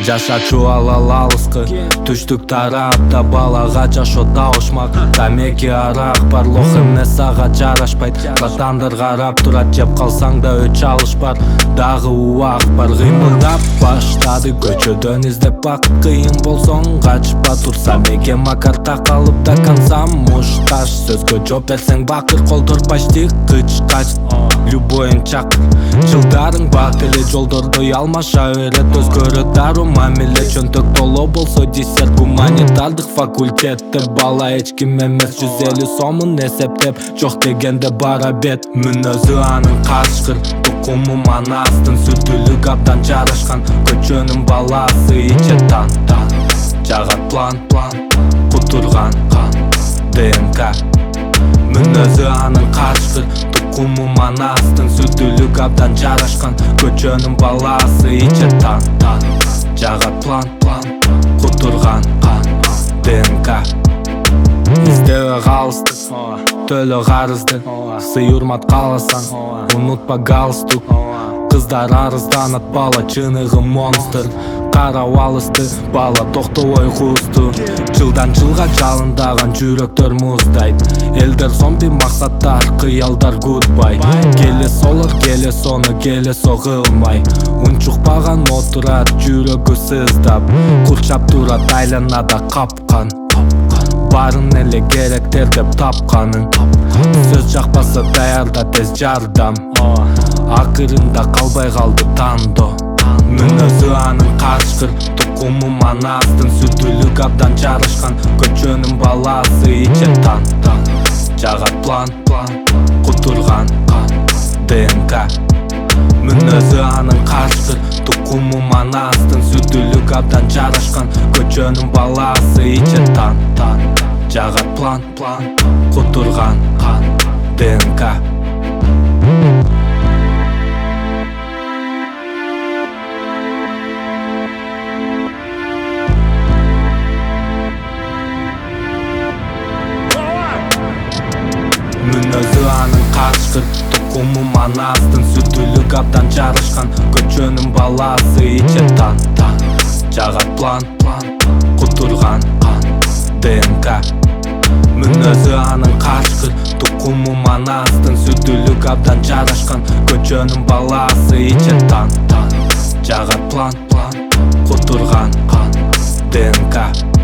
жашачу алыскы түштүк тарапта балага жашоо табышмак тамеки арақ бар лох эмес ага жарашпайт катандыр карап турат жеп калсаң да өч алыш бар дагы убак бар кыймылдап баштады көчөдөн издеп бак кыйын болсоң качпа турса меге макар такалып до конца мушташ сөзгө жооп берсең бакыр колдор почти кычкач любойун чак жылдарың бак эле жолдордо алмаша берет өзгөрө дару мамиле чөнтөк толо болсо десерт гуманитардык факультетте бала эч ким эмес 150 сомун эсептеп жок дегенде бара бет мүнөзү анын качкыр тукуму манастын сүрдүлүк абдан жарашкан көчөнүн баласы ичет тан жагат план кутурган ДНК мүнөзү анын качкыр тукуму манастын сүрдүлүк абдан жарашкан көчөнүн баласы ичет тан жагат план кутурган ДНК издебе калыстык төлө карызды сый урмат кааласаң унутпа галстук кыздар арызданат бала чыныгы монстр карап алысты бала токтобой кусту жылдан жылга жалындаган жүрөктөр муздайт элдер зомби максаттар кыялдар гудбай келе солор келе сону келе согылмай унчукпаган отурат жүрөгү сыздап курчап турат айланада капкан барын эле керектер деп тапканың сөз жакпаса даярда тез жардам акырында калбай калды тандоо мүнөзү анын качкыр тукуму манастын сүрдүлүк абдан жарашкан көчөнүн баласы ичет тан жагат план кутурган ДНК мүнөзү анын качкыр тукуму манастын сүрдүлүк абдан жарашкан көчөнүн баласы ичет тан жагат план кутурган ДНК мүнөзү анын качкыр тукуму манастын сүрдүлүк абдан жарашкан көчөнүн баласы ичет тан жагат план кутурган ДНК мүнөзү анын качкыр тукуму манастын сүрдүлүк абдан жарашкан көчөнүн баласы ичет тан жагат план кутурган ДНК